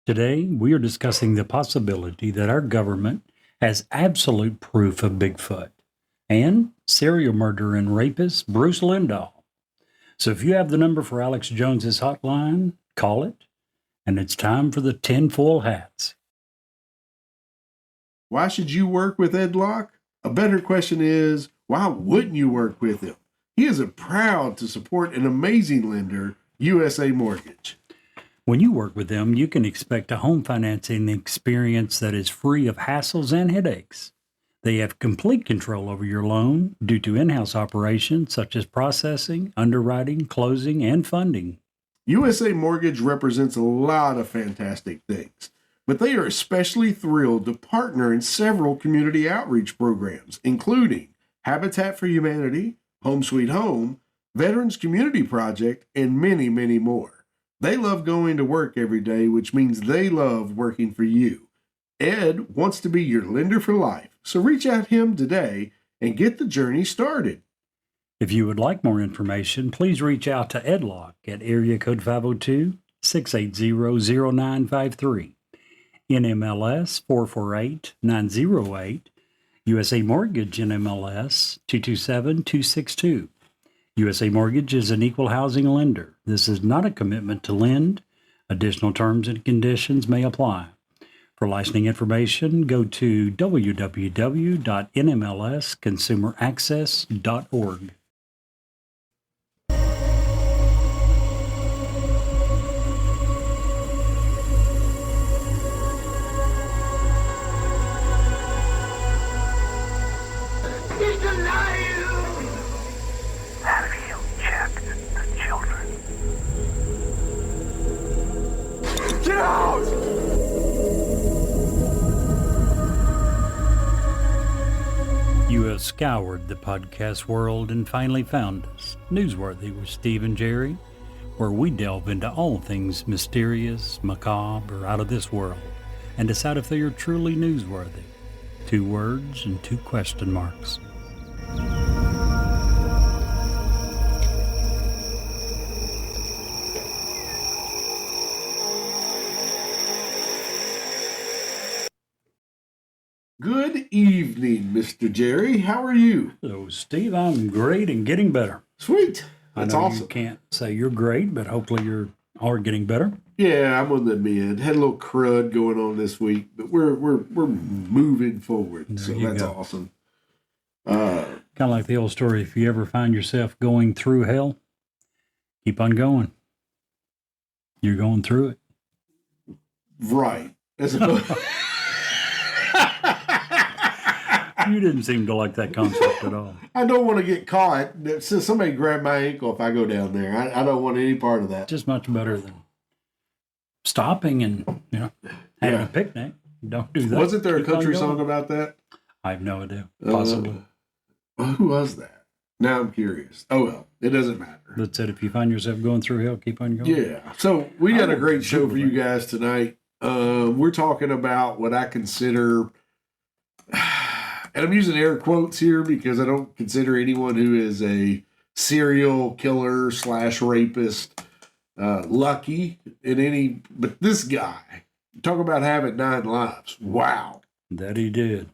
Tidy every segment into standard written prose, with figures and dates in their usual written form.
Today, we are discussing the possibility that our government has absolute proof of Bigfoot and serial murderer and rapist Bruce Lindahl. So if you have the number for Alex Jones's hotline, call it, and it's time for the tinfoil hats. Why should you work with Ed Locke? A better question is, why wouldn't you work with him? He is proud to support an amazing lender, USA Mortgage. When you work with them, you can expect a home financing experience that is free of hassles and headaches. They have complete control over your loan due to in-house operations such as processing, underwriting, closing, and funding. USA Mortgage represents a lot of fantastic things, but they are especially thrilled to partner in several community outreach programs, including Habitat for Humanity, Home Sweet Home, Veterans Community Project, and many, many more. They love going to work every day, which means they love working for you. Ed wants to be your lender for life, so reach out to him today and get the journey started. If you would like more information, please reach out to Ed Locke at area code 502-680-0953, NMLS 448908, USA Mortgage NMLS 227262. USA Mortgage is an equal housing lender. This is not a commitment to lend. Additional terms and conditions may apply. For licensing information, go to www.nmlsconsumeraccess.org. He's alive! Have you checked the children? Get out! You have scoured the podcast world and finally found us, Newsworthy with Steve and Jerry, where we delve into all things mysterious, macabre, or out of this world, and decide if they are truly newsworthy. 2 words and 2 question marks. Good evening, Mr. Jerry. How are you? So, Steve, I'm great and getting better. Sweet. That's I know awesome. You can't say you're great, but hopefully you are getting better. Yeah, I'm on the mend. Had a little crud going on this week, but we're moving forward. There So you that's go. awesome. Kind of like the old story, if you ever find yourself going through hell, keep on going. You're going through it. Right. As opposed- You didn't seem to like that concept at all. I don't want to get caught. So somebody grab my ankle if I go down there. I don't want any part of that. Just much better than stopping and having Yeah. a picnic. Don't do that. Wasn't there a Keep on country going. song about that? I have no idea. Possibly. Who was that? Now I'm curious. Oh, well, it doesn't matter. That said, if you find yourself going through hell, keep on going. Yeah. So we got a great show for you Google guys tonight. We're talking about what I consider, and I'm using air quotes here because I don't consider anyone who is a serial killer / rapist lucky in any, but this guy, talk about having 9 lives. Wow. That he did.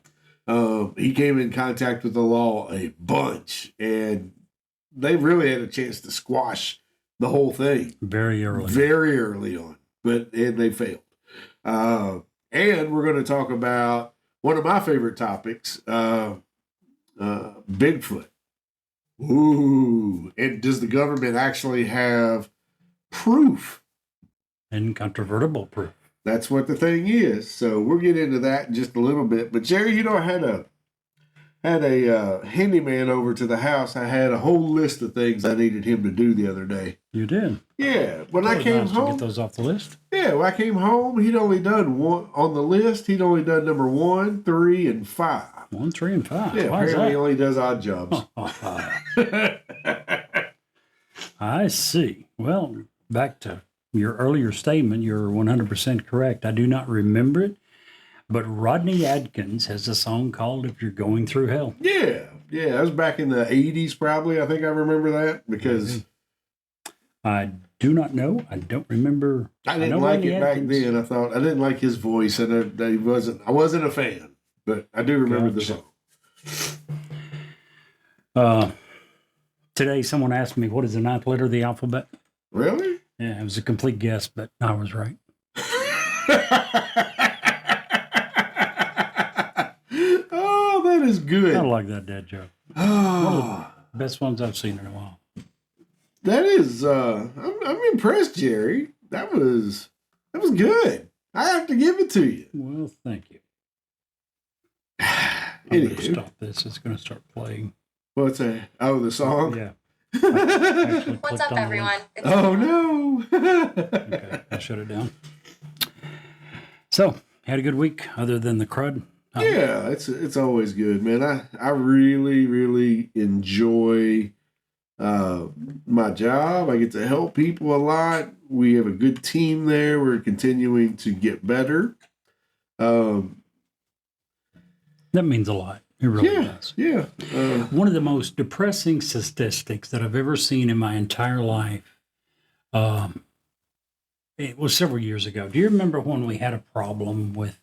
He came in contact with the law a bunch, and they really had a chance to squash the whole thing Very early. very early on, and they failed. And we're going to talk about one of my favorite topics, Bigfoot. Ooh, and does the government actually have proof? Incontrovertible proof. That's what the thing is. So we'll get into that in just a little bit. But Jerry, I had a handyman over to the house. I had a whole list of things I needed him to do the other day. You did. Yeah, when That I was came nice to home, get those off the list. yeah, when I came home, he'd only done one on the list. He'd only done number 1, 3, and 5. 1, 3, and 5. Yeah, Why is apparently he that? only does odd jobs. I see. Well, back to your earlier statement, you're 100% correct. I do not remember it, but Rodney Adkins has a song called If You're Going Through Hell. Yeah, that was back in the 80s probably. I think I remember that because I do not know. I don't remember. I didn't know like Randy it back Atkins. then. I thought I didn't like his voice, and I wasn't a fan. But I do remember the Gotcha. song. Today, someone asked me, what is the 9th letter of the alphabet? Really? Yeah, it was a complete guess, but I was right. Oh, that is good. I like that dad joke. Oh, Best ones I've seen in a while. that is. I'm impressed, Jerry. That was good. I have to give it to you. Well, thank you. I'm going to Anywho, stop this. It's going to start playing. what's that? Oh, the song. Yeah. Actually What's clicked up, on the everyone? link. It's Oh no. Okay, I'll shut it down. So, had a good week other than the crud? Yeah, it's always good, man. I really enjoy my job. I get to help people a lot. We have a good team there. We're continuing to get better. That means a lot. It really does. Yeah. One of the most depressing statistics that I've ever seen in my entire life, it was several years ago. Do you remember when we had a problem with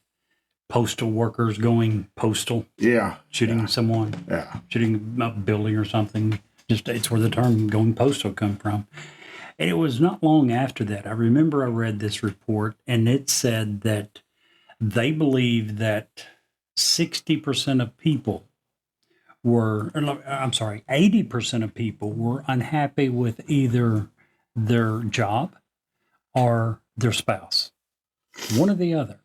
postal workers going postal, Yeah. shooting someone, Yeah. shooting a building or something? Just it's where the term going postal come from. And it was not long after that. I remember I read this report, and it said that they believe that 60% of people were, 80% of people were unhappy with either their job or their spouse, one or the other.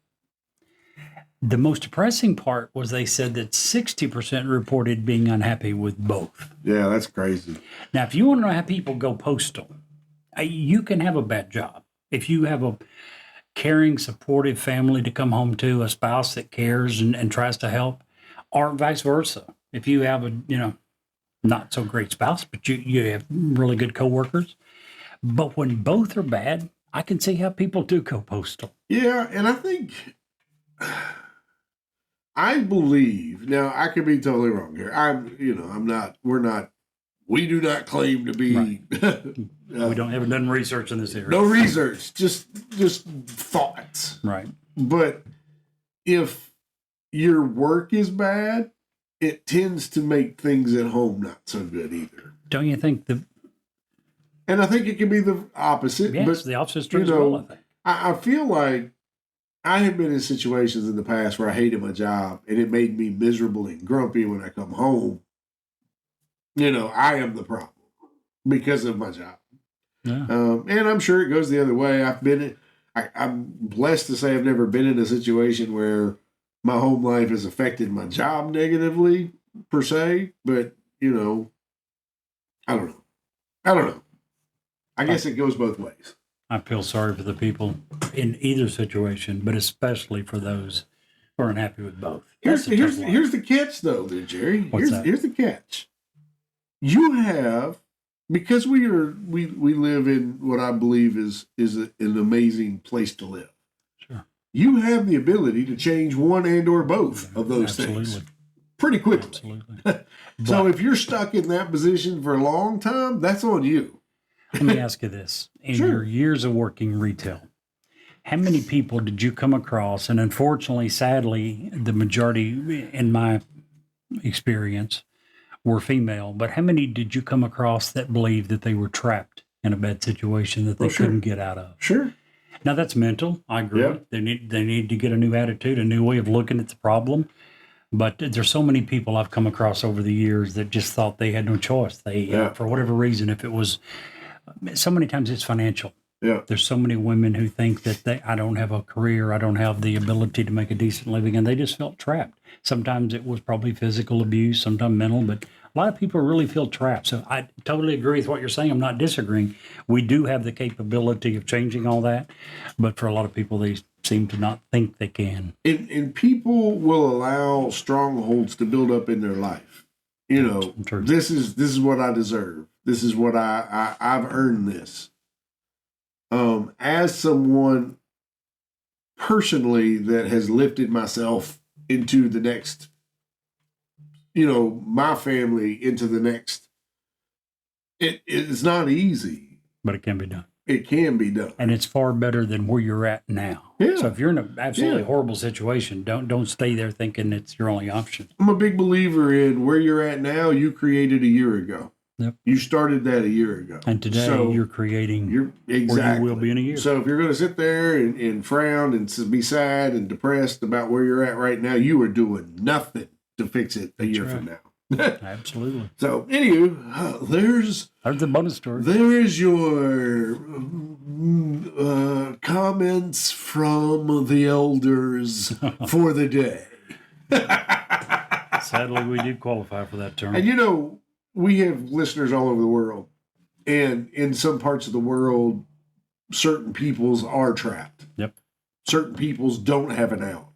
The most depressing part was they said that 60% reported being unhappy with both. Yeah, that's crazy. Now, if you want to know how people go postal, you can have a bad job. If you have a caring, supportive family to come home to, a spouse that cares and tries to help, or vice versa. If you have a, not so great spouse, but you have really good coworkers. But when both are bad, I can see how people do go postal. Yeah, and I think I believe now I could be totally wrong here. We do not claim to be We haven't done research in this area. no research, just thoughts. Right. But if your work is bad, it tends to make things at home not so good either. Don't you think And I think it can be the opposite. yes, but the opposite is true as well, I think. I feel like I have been in situations in the past where I hated my job and it made me miserable and grumpy when I come home. I am the problem because of my job. Yeah. And I'm sure it goes the other way. I'm blessed to say I've never been in a situation where my home life has affected my job negatively per se, but I don't know. I guess it goes both ways. I feel sorry for the people in either situation, but especially for those who are unhappy with both. Here's That's a tough one. the catch though, there, Jerry. What's that? Here's the catch. You have, because we live in what I believe is an amazing place to live. Sure. You have the ability to change one and or both of those things pretty quickly. Absolutely. So if you're stuck in that position for a long time, that's on you. Let me ask you this. In Sure. your years of working retail, how many people did you come across? And unfortunately, sadly, the majority in my experience were female, but how many did you come across that believed that they were trapped in a bad situation that they sure. couldn't get out of? Sure. Now that's mental. I agree. Yeah. They need to get a new attitude, a new way of looking at the problem. But there's so many people I've come across over the years that just thought they had no choice. They, for whatever reason, if it was, so many times it's financial. Yeah. There's so many women who think that I don't have a career, I don't have the ability to make a decent living, and they just felt trapped. Sometimes it was probably physical abuse, sometimes mental, but a lot of people really feel trapped. So I totally agree with what you're saying. I'm not disagreeing. We do have the capability of changing all that, but for a lot of people, they seem to not think they can. And people will allow strongholds to build up in their life. True. This is what I deserve. This is what I've earned this. As someone personally that has lifted myself into the next, my family into the next, it's not easy, But it can be done. It can be done. And it's far better than where you're at now. Yeah. So if you're in an absolutely horrible situation, don't stay there thinking it's your only option. I'm a big believer in where you're at now, you created a year ago. Yep. You started that a year ago. And today you're creating exactly where you will be in a year. So if you're going to sit there and frown and be sad and depressed about where you're at right now, you are doing nothing to fix it a year from now. Absolutely. So, anywho, there's the bonus story. There is your comments from the elders for the day. Sadly, we do qualify for that term. And you know, we have listeners all over the world, and in some parts of the world, certain peoples are trapped. Yep. Certain peoples don't have an out.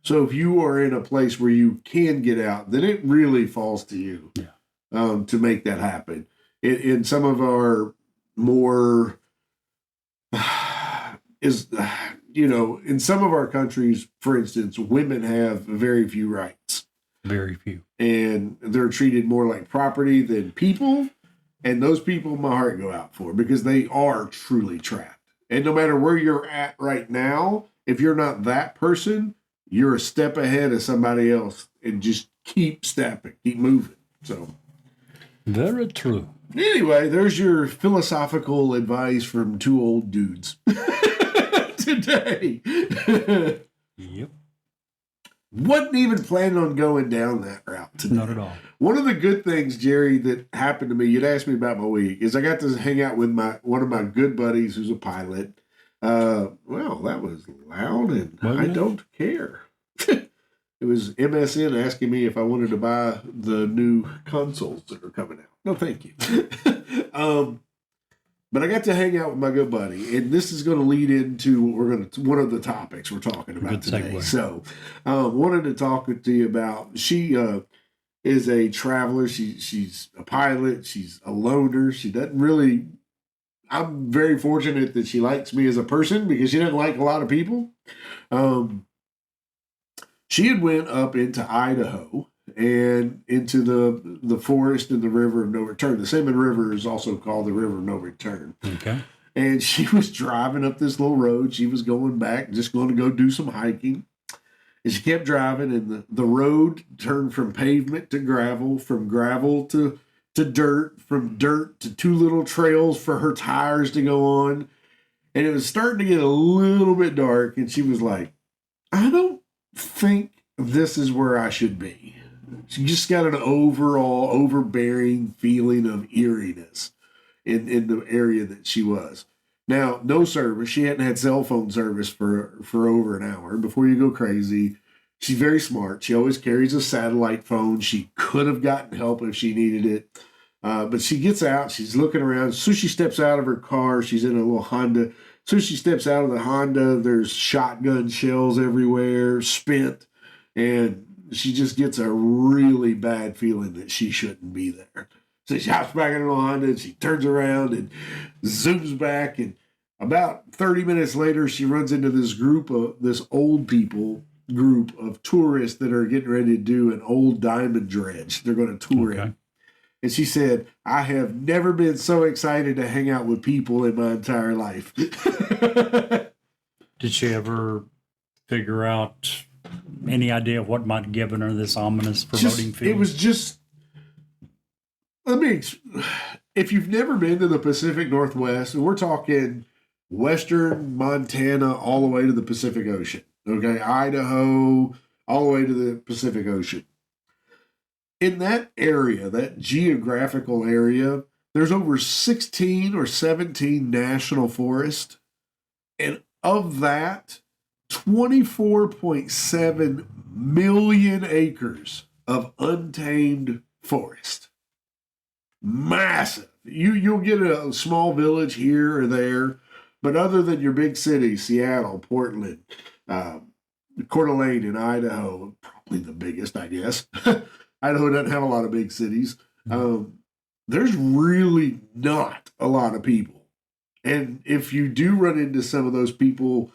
So if you are in a place where you can get out, then it really falls to you to make that happen. In some of our more, in some of our countries, for instance, women have very few rights. Very few. And they're treated more like property than people. And those people my heart go out for because they are truly trapped. And no matter where you're at right now, if you're not that person, you're a step ahead of somebody else, and just keep stepping, keep moving. So, very true. Anyway, there's your philosophical advice from two old dudes today. Yep. Wasn't even planning on going down that route today. Not at all. One of the good things, Jerry, that happened to me, you'd asked me about my week, is I got to hang out with one of my good buddies who's a pilot. Well, that was loud, and I don't care. It was MSN asking me if I wanted to buy the new consoles that are coming out. No, thank you. But I got to hang out with my good buddy, and this is going to lead into one of the topics we're talking about today. Segue. So, wanted to talk to you about. She is a traveler. She's a pilot. She's a loner. She doesn't really. I'm very fortunate that she likes me as a person because she doesn't like a lot of people. She had went up into Idaho and into the forest and the river of no return. The Salmon River is also called the River of No Return. Okay. And she was driving up this little road. She was going back, just going to go do some hiking. And she kept driving, and the road turned from pavement to gravel, from gravel to dirt, from dirt to two little trails for her tires to go on. And it was starting to get a little bit dark, and she was like, I don't think this is where I should be. She just got an overall overbearing feeling of eeriness in the area that she was. Now, no service. She hadn't had cell phone service for over an hour. Before you go crazy, she's very smart. She always carries a satellite phone. She could have gotten help if she needed it. But she gets out. She's looking around. So she steps out of her car. She's in a little Honda. So she steps out of the Honda. There's shotgun shells everywhere, spent. And she just gets a really bad feeling that she shouldn't be there. So she hops back in her Honda and she turns around and zooms back. And about 30 minutes later, she runs into this old people group of tourists that are getting ready to do an old diamond dredge. They're going to tour it. And she said, I have never been so excited to hang out with people in my entire life. Did she ever figure out any idea of what might have given her this ominous foreboding feeling? It was just, if you've never been to the Pacific Northwest, we're talking western Montana all the way to the Pacific Ocean. Okay, Idaho, all the way to the Pacific Ocean. In that area, that geographical area, there's over 16 or 17 national forests. And of that, 24.7 million acres of untamed forest. Massive. You'll get a small village here or there, but other than your big cities, Seattle, Portland, Coeur d'Alene in Idaho, probably the biggest, I guess. Idaho doesn't have a lot of big cities. There's really not a lot of people. And if you do run into some of those people,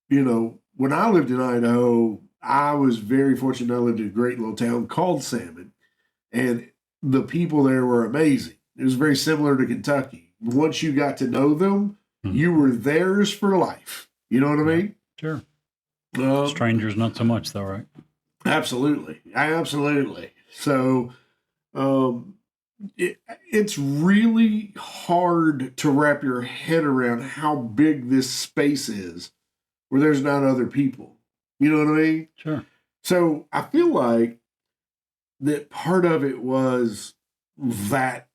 when I lived in Idaho, I was very fortunate. I lived in a great little town called Salmon. And the people there were amazing. It was very similar to Kentucky. once you got to know them, you were theirs for life. You know what I mean? Sure. Strangers, not so much, though, right? Absolutely. Absolutely. So it's really hard to wrap your head around how big this space is where there's not other people. You know what I mean? Sure. So I feel like that part of it was that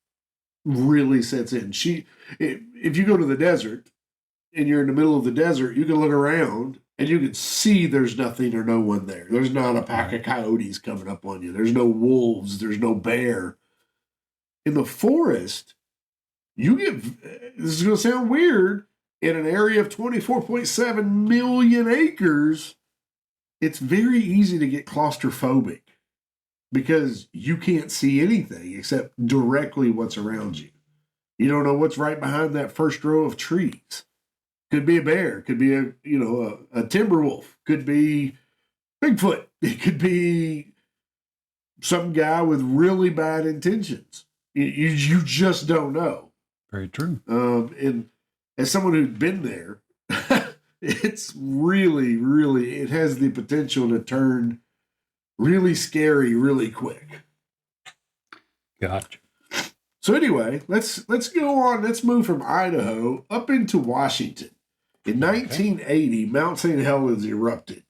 really sets in. If you go to the desert and you're in the middle of the desert, you can look around and you can see there's nothing or no one there. There's not a pack of coyotes coming up on you. There's no wolves. There's no bear. In the forest, this is going to sound weird, in an area of 24.7 million acres, it's very easy to get claustrophobic because you can't see anything except directly what's around you. You don't know what's right behind that first row of trees. Could be a bear, could be a timber wolf, could be Bigfoot. It could be some guy with really bad intentions. You just don't know. Very true. And as someone who's been there, it's really, really, it has the potential to turn really scary really quick. Gotcha. So anyway, let's go on. Let's move from Idaho up into Washington. In 1980, Mount St. Helens erupted.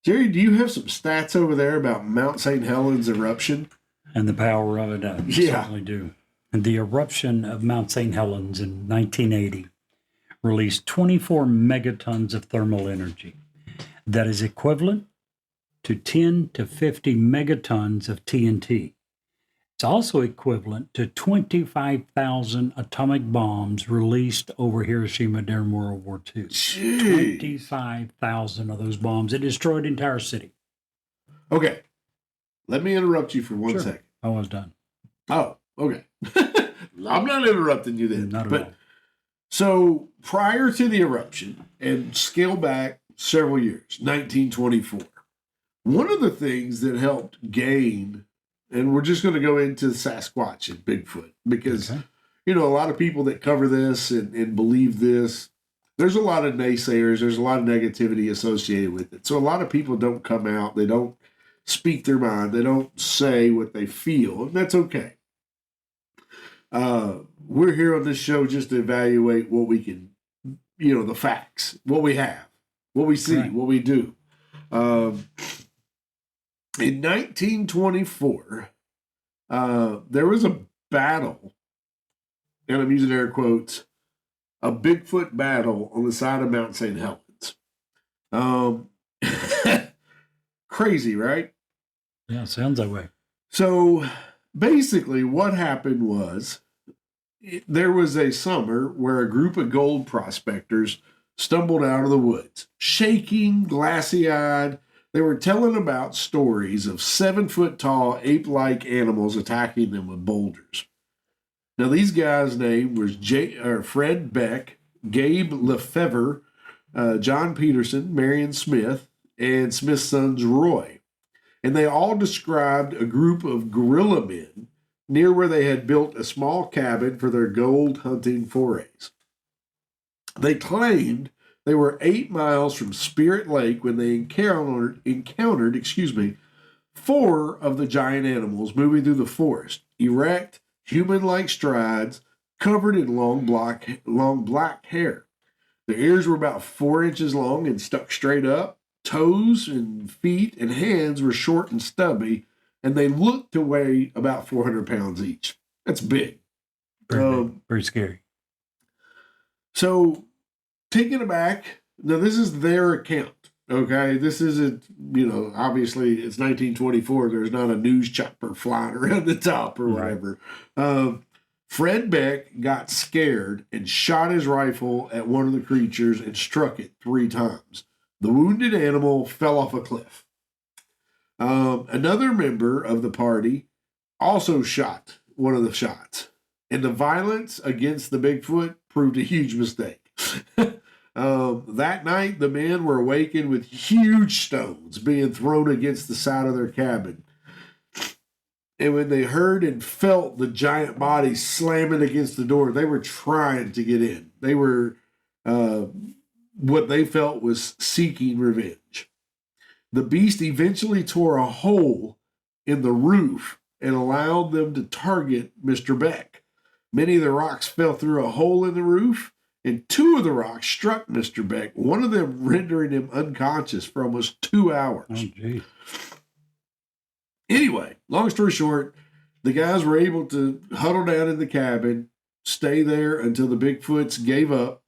Jerry, do you have some stats over there about Mount St. Helens eruption? And the power of it, I certainly do. And the eruption of Mount St. Helens in 1980 released 24 megatons of thermal energy. That is equivalent to 10 to 50 megatons of TNT. It's also equivalent to 25,000 atomic bombs released over Hiroshima during World War II. Jeez. 25,000 of those bombs. It destroyed the entire city. Okay. Let me interrupt you for one second. I was done. Oh, okay. I'm not interrupting you then. Not at all. So prior to the eruption, and scale back several years, 1924, one of the things that helped gain, and we're just going to go into Sasquatch and Bigfoot, because, a lot of people that cover this and believe this, there's a lot of naysayers, there's a lot of negativity associated with it. So a lot of people don't come out, they don't speak their mind, they don't say what they feel, and that's okay. We're here on this show just to evaluate what we can, the facts, what we have, what we see, what we do. In 1924, there was a battle, and I'm using air quotes, a Bigfoot battle on the side of Mount St. Helens. Crazy, right? Yeah, sounds that way. So basically what happened was there was a summer where a group of gold prospectors stumbled out of the woods, shaking, glassy-eyed. They were telling about stories of 7-foot-tall ape-like animals attacking them with boulders. Now, these guys' name was Fred Beck, Gabe Lefevre, John Peterson, Marion Smith, and Smith's sons Roy. And they all described a group of gorilla men near where they had built a small cabin for their gold hunting forays. They claimed they were 8 miles from Spirit Lake when they encountered 4 of the giant animals moving through the forest, erect, human-like strides, covered in long black hair. Their ears were about 4 inches long and stuck straight up. Toes and feet and hands were short and stubby, and they looked to weigh about 400 pounds each. That's big. Very scary. So, taking it back, now this is their account, okay? This isn't, obviously it's 1924. There's not a news chopper flying around the top or whatever. Fred Beck got scared and shot his rifle at one of the creatures and struck it 3 times. The wounded animal fell off a cliff. Another member of the party also shot one of the shots, and the violence against the Bigfoot proved a huge mistake. That night, the men were awakened with huge stones being thrown against the side of their cabin. And when they heard and felt the giant body slamming against the door, they were trying to get in. They were, what they felt was seeking revenge. The beast eventually tore a hole in the roof and allowed them to target Mr. Beck. Many of the rocks fell through a hole in the roof, and 2 of the rocks struck Mr. Beck, one of them rendering him unconscious for almost 2 hours. Oh, geez. Anyway, long story short, the guys were able to huddle down in the cabin, stay there until the Bigfoots gave up,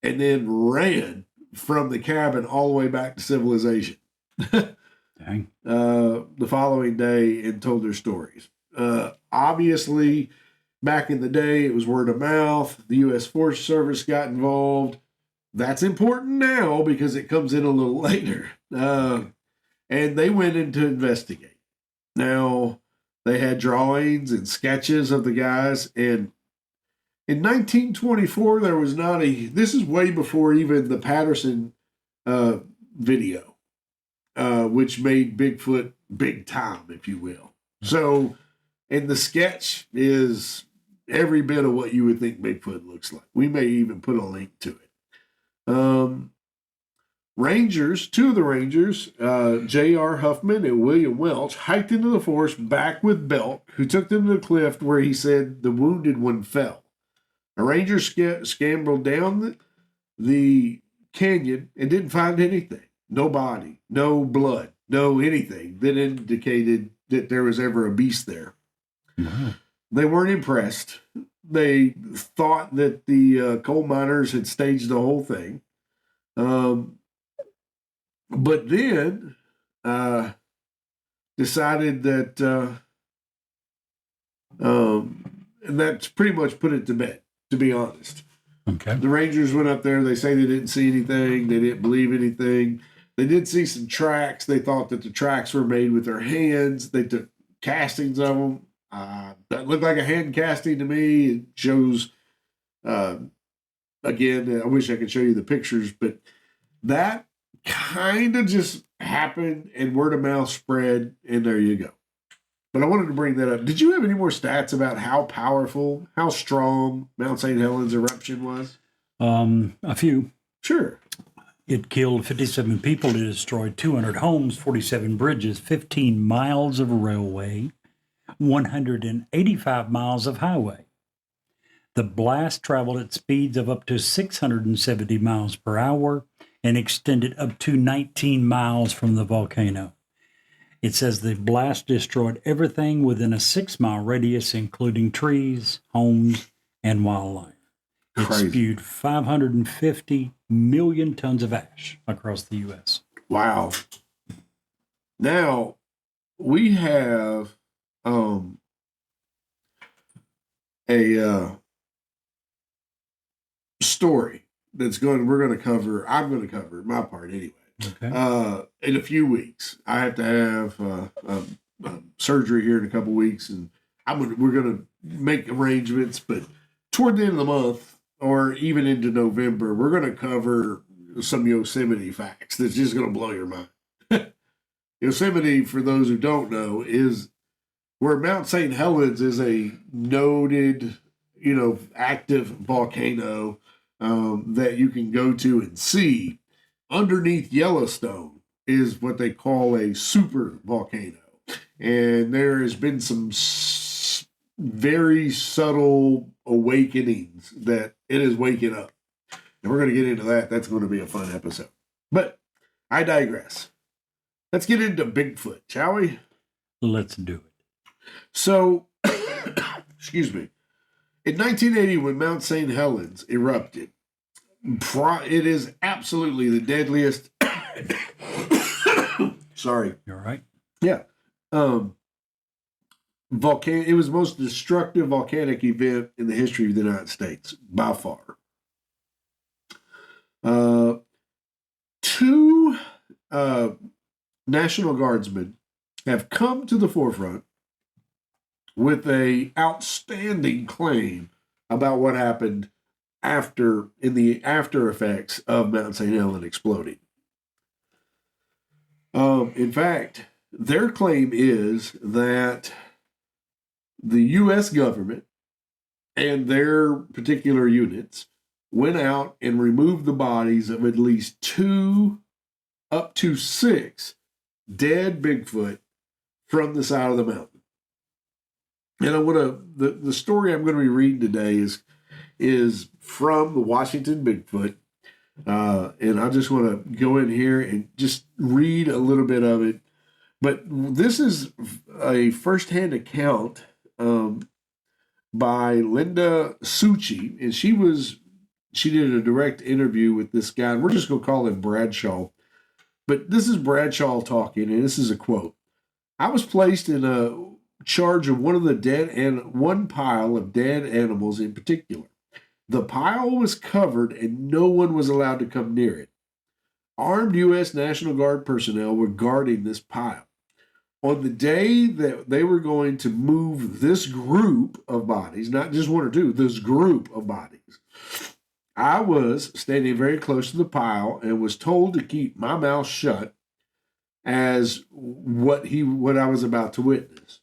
and then ran from the cabin all the way back to civilization. Dang. The following day and told their stories. Obviously, back in the day, it was word of mouth. The U.S. Forest Service got involved. That's important now because it comes in a little later. And they went in to investigate. Now, they had drawings and sketches of the guys, and in 1924, there was not this is way before even the Patterson video, which made Bigfoot big time, if you will. So, and the sketch is every bit of what you would think Bigfoot looks like. We may even put a link to it. Rangers, 2 of the Rangers, J.R. Huffman and William Welch, hiked into the forest back with Belk, who took them to the cliff where he said the wounded one fell. A ranger scambled down the canyon and didn't find anything. No body, no blood, no anything that indicated that there was ever a beast there. Wow. They weren't impressed. They thought that the coal miners had staged the whole thing. But then decided that, and that's pretty much put it to bed, to be honest. Okay. The Rangers went up there. They say they didn't see anything. They didn't believe anything. They did see some tracks. They thought that the tracks were made with their hands. They took castings of them. That looked like a hand casting to me. It shows, again, I wish I could show you the pictures, but that kind of just happened and word of mouth spread, and there you go. But I wanted to bring that up. Did you have any more stats about how powerful, how strong Mount St. Helens eruption was? A few. Sure. It killed 57 people. It destroyed 200 homes, 47 bridges, 15 miles of railway, 185 miles of highway. The blast traveled at speeds of up to 670 miles per hour and extended up to 19 miles from the volcano. It says the blast destroyed everything within a 6-mile radius, including trees, homes, and wildlife. It Crazy. spewed 550 million tons of ash across the U.S. Wow. Now, we have a story we're going to cover. I'm going to cover my part anyway. Okay. In a few weeks, I have to have surgery here in a couple weeks, and we're going to make arrangements. But toward the end of the month, or even into November, we're going to cover some Yosemite facts that's just going to blow your mind. Yosemite, for those who don't know, is where Mount St. Helens is a noted, active volcano that you can go to and see. Underneath Yellowstone is what they call a super volcano. And there has been some very subtle awakenings that it is waking up. And we're going to get into that. That's going to be a fun episode. But I digress. Let's get into Bigfoot, shall we? Let's do it. So, excuse me. In 1980, when Mount St. Helens erupted, it is absolutely the deadliest. Sorry. You all right? Yeah. It was the most destructive volcanic event in the history of the United States, by far. 2 National Guardsmen have come to the forefront with a outstanding claim about what happened in the after effects of Mount St. Helens exploding. In fact, their claim is that the U.S. government and their particular units went out and removed the bodies of at least 2 up to 6 dead Bigfoot from the side of the mountain. And I want to, the story I'm going to be reading today is from the Washington Bigfoot. And I just want to go in here and just read a little bit of it. But this is a firsthand account by Linda Suchi, and she did a direct interview with this guy. And we're just going to call him Bradshaw. But this is Bradshaw talking, and this is a quote. "I was placed in a charge of one pile of dead animals in particular. The pile was covered and no one was allowed to come near it. Armed U.S. National Guard personnel were guarding this pile. On the day that they were going to move this group of bodies, not just 1 or 2, this group of bodies, I was standing very close to the pile and was told to keep my mouth shut as what I was about to witness.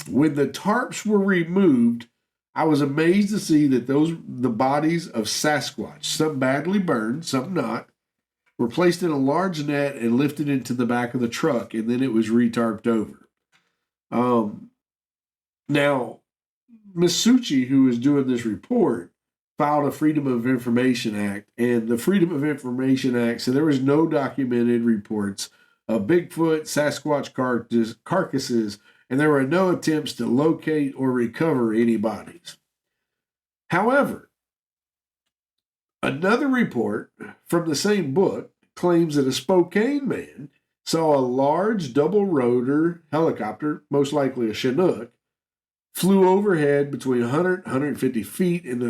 When the tarps were removed, I was amazed to see that the bodies of Sasquatch, some badly burned, some not, were placed in a large net and lifted into the back of the truck, and then it was retarped over." Now, Ms. Suchi, who is doing this report, filed a Freedom of Information Act, and the Freedom of Information Act said there was no documented reports of Bigfoot, Sasquatch carcasses, and there were no attempts to locate or recover any bodies. However, another report from the same book claims that a Spokane man saw a large double-rotor helicopter, most likely a Chinook, flew overhead between 100 and 150 feet, and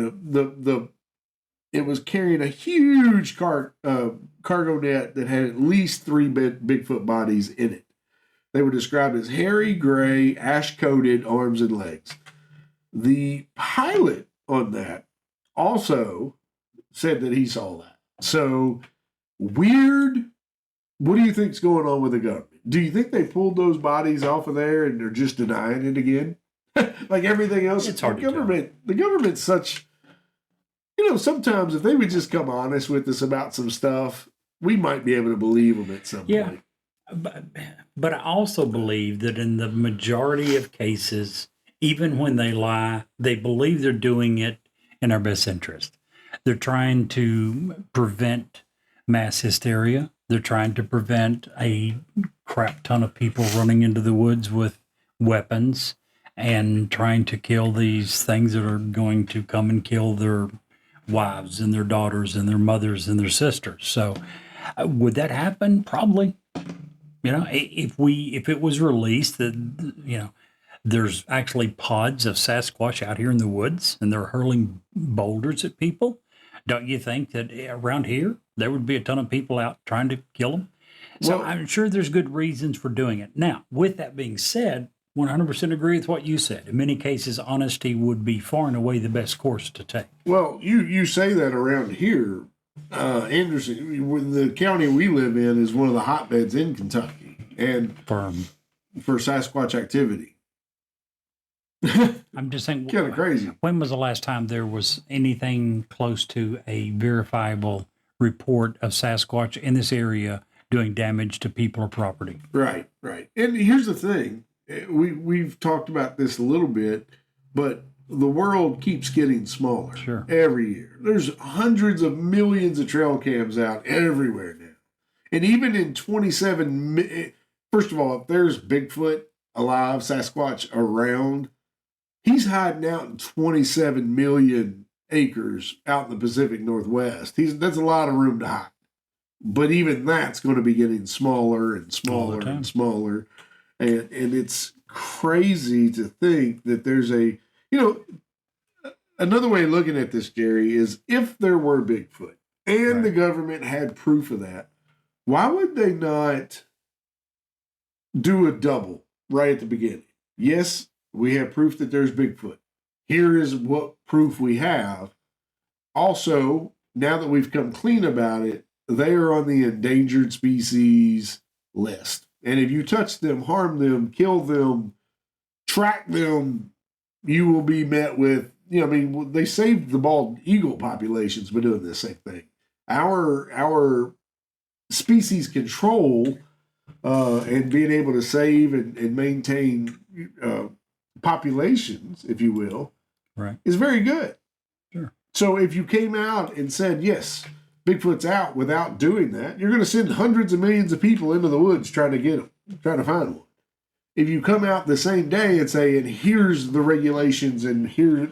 it was carrying a huge cargo net that had at least 3 Bigfoot bodies in it. They were described as hairy, gray, ash-coated arms and legs. The pilot on that also said that he saw that. So, weird. What do you think's going on with the government? Do you think they pulled those bodies off of there and they're just denying it again? Like everything else, It's hard to tell. The government's such, sometimes if they would just come honest with us about some stuff, we might be able to believe them at some point. But I also believe that in the majority of cases, even when they lie, they believe they're doing it in our best interest. They're trying to prevent mass hysteria. They're trying to prevent a crap ton of people running into the woods with weapons and trying to kill these things that are going to come and kill their wives and their daughters and their mothers and their sisters. So would that happen? Probably. If it was released that, there's actually pods of Sasquatch out here in the woods and they're hurling boulders at people, don't you think that around here there would be a ton of people out trying to kill them? So I'm sure there's good reasons for doing it. Now, with that being said, 100% agree with what you said. In many cases, honesty would be far and away the best course to take. Well, you say that around here. Anderson, the county we live in is one of the hotbeds in Kentucky, and for Sasquatch activity. I'm just saying, kind of crazy. When was the last time there was anything close to a verifiable report of Sasquatch in this area doing damage to people or property? Right. And here's the thing. We've talked about this a little bit, but the world keeps getting smaller every year. There's hundreds of millions of trail cams out everywhere now. And even in 27, first of all, if there's Bigfoot alive, Sasquatch around, he's hiding out in 27 million acres out in the Pacific Northwest. That's a lot of room to hide. But even that's going to be getting smaller and smaller and smaller. And it's crazy to think that there's another way of looking at this, Jerry, is if there were Bigfoot and the government had proof of that, why would they not do a double right at the beginning? Yes, we have proof that there's Bigfoot. Here is what proof we have. Also, now that we've come clean about it, they are on the endangered species list. And if you touch them, harm them, kill them, track them, you will be met with, I mean, they saved the bald eagle populations by doing this same thing. Our species control and being able to save and maintain populations, if you will, right, is very good. Sure. So if you came out and said, yes, Bigfoot's out without doing that, you're going to send hundreds of millions of people into the woods trying to get them, trying to find one. If you come out the same day and say, and here's the regulations, and here,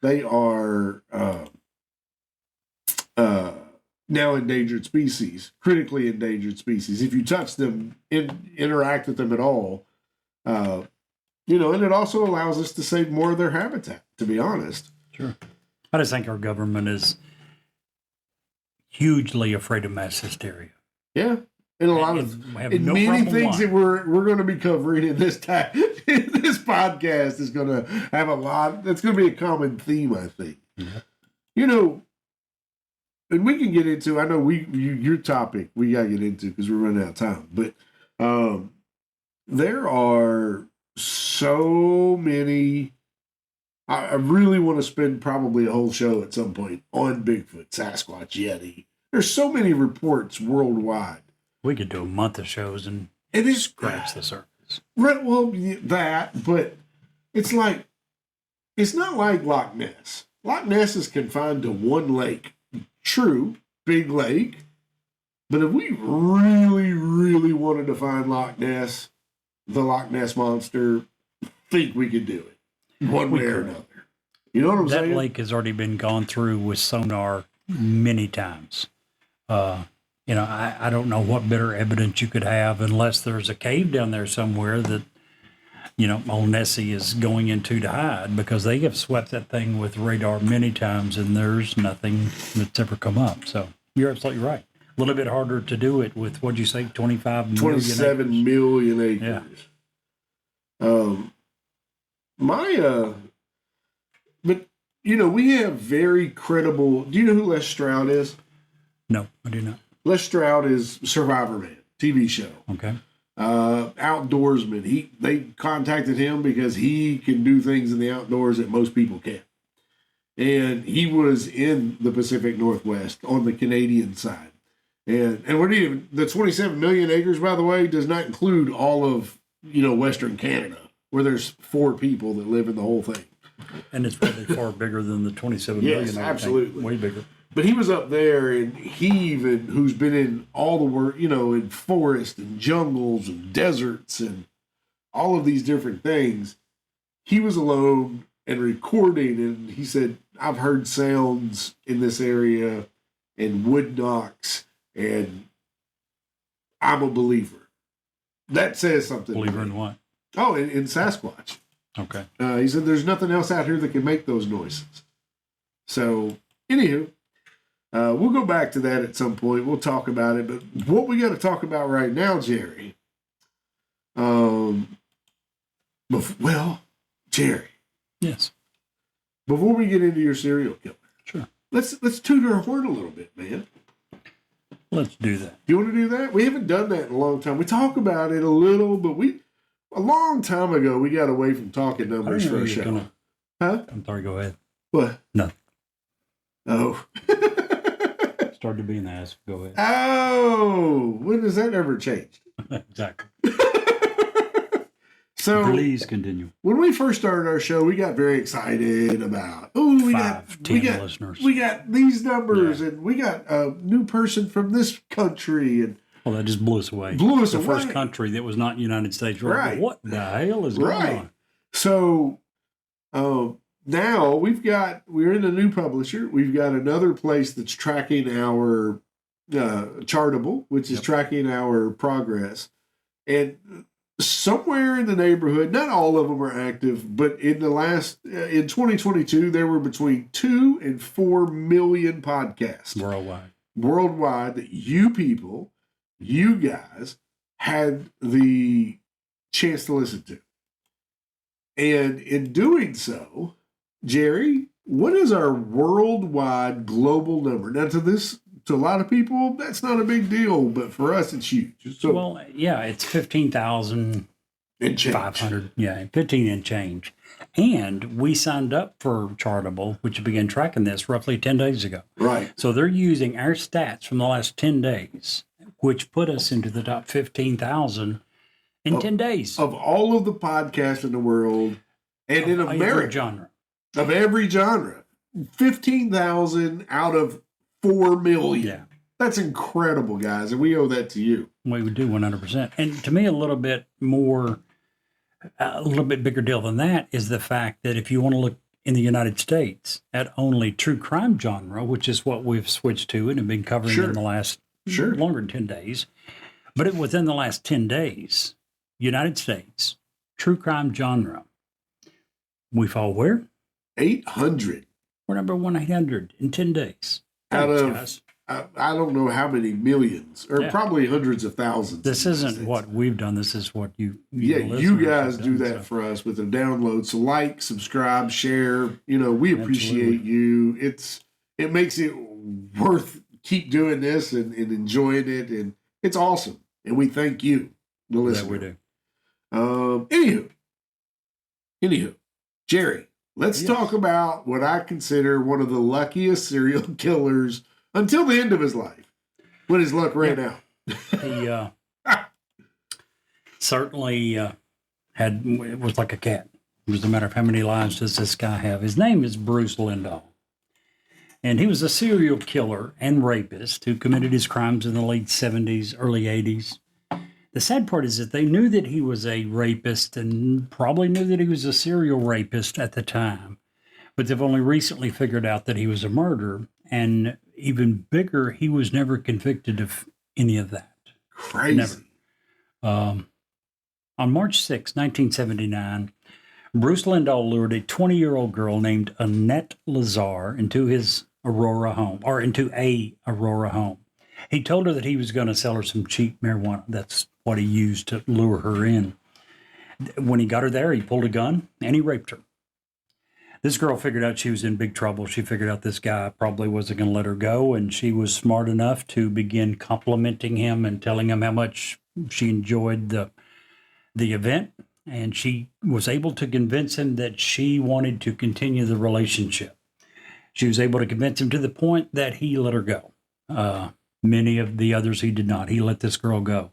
they are now endangered species, critically endangered species. If you touch them, interact with them at all, and it also allows us to save more of their habitat, to be honest. Sure. I just think our government is hugely afraid of mass hysteria. Yeah. And a lot of many things that we're going to be covering in this time, in this podcast is going to have a lot. That's going to be a common theme, I think. Mm-hmm. And we can get into. I know your topic we got to get into because we're running out of time. But there are so many. I really want to spend probably a whole show at some point on Bigfoot, Sasquatch, Yeti. There's so many reports worldwide. We could do a month of shows and scratch the surface. Right, well, but it's like, it's not like Loch Ness. Loch Ness is confined to one lake. True, big lake. But if we really, really wanted to find Loch Ness, the Loch Ness Monster, I think we could do it one way or another. You know what I'm saying? That lake has already been gone through with sonar many times. I don't know what better evidence you could have unless there's a cave down there somewhere that, old Nessie is going into to hide, because they have swept that thing with radar many times and there's nothing that's ever come up. So you're absolutely right. A little bit harder to do it with, what'd you say, 27 million acres. Yeah. But, we have very credible, do you know who Les Stroud is? No, I do not. Les Stroud is Survivor Man, TV show. Okay. Outdoorsman. They contacted him because he can do things in the outdoors that most people can't. And he was in the Pacific Northwest on the Canadian side. And the 27 million acres, by the way, does not include all of, Western Canada, where there's 4 people that live in the whole thing. And it's probably far bigger than the 27 million. Yes, absolutely. Way bigger. But he was up there, and who's been in all the work, in forests and jungles and deserts and all of these different things. He was alone and recording, and he said, I've heard sounds in this area and wood knocks, and I'm a believer. That says something. Believer in what? Oh, in Sasquatch. Okay. He said, there's nothing else out here that can make those noises. So, anywho. We'll go back to that at some point. We'll talk about it. But what we got to talk about right now, Jerry. Jerry. Yes. Before we get into your serial killer, sure. Let's toot our horn a little bit, man. Let's do that. Do you want to do that? We haven't done that in a long time. We talk about it a little, but a long time ago we got away from talking numbers for a show. Huh? I'm sorry. Go ahead. What? No. Oh. Started being asked. Go ahead. Oh, when has that ever changed? Exactly. So please continue. When we first started our show, we got very excited about, we got listeners. We got these numbers, and we got a new person from this country, and that just blew us away. The first country that was not United States. Right. What the hell is going on? So, now we're in a new publisher. We've got another place that's tracking our Chartable, which is tracking our progress. And somewhere in the neighborhood, not all of them are active, but in 2022, there were between 2 and 4 million podcasts. Worldwide that you guys had the chance to listen to. And in doing so, Jerry, what is our worldwide global number? Now, to a lot of people, that's not a big deal, but for us, it's huge. So, it's 15,000 And change. 500, 15 and change. And we signed up for Chartable, which began tracking this roughly 10 days ago. Right. So they're using our stats from the last 10 days, which put us into the top 15,000 in 10 days. Of all of the podcasts in the world, and in America. Genre. Of every genre. 15,000 out of 4 million. Yeah. That's incredible, guys, and we owe that to you. We would do 100%. And to me, a little bit bigger deal than that is the fact that if you want to look in the United States at only true crime genre, which is what we've switched to and have been covering in the last longer than 10 days, but within the last 10 days, United States, true crime genre, we fall where? 800. We're number 1,800 in 10 days. Out Thanks, of, guys. I don't know how many millions, or probably hundreds of thousands. This isn't what we've done. This is what you you guys do that for us with a download. So like, subscribe, share. We appreciate you. It makes it worth keep doing this and enjoying it, and it's awesome. And we thank you, the listener. Yeah, we do. Anywho, Jerry, let's talk about what I consider one of the luckiest serial killers until the end of his life, when his luck ran out. He certainly it was like a cat. It was a matter of how many lives does this guy have. His name is Bruce Lindahl. And he was a serial killer and rapist who committed his crimes in the late 70s, early 80s. The sad part is that they knew that he was a rapist and probably knew that he was a serial rapist at the time. But they've only recently figured out that he was a murderer. And even bigger, he was never convicted of any of that. Crazy. Never. On March 6, 1979, Bruce Lindahl lured a 20-year-old girl named Annette Lazar into a Aurora home. He told her that he was going to sell her some cheap marijuana. That's what he used to lure her in. When he got her there, he pulled a gun and he raped her. This girl figured out she was in big trouble. She figured out this guy probably wasn't going to let her go, and she was smart enough to begin complimenting him and telling him how much she enjoyed the event, and she was able to convince him that she wanted to continue the relationship. She was able to convince him to the point that he let her go. Many of the others he did not. He let this girl go.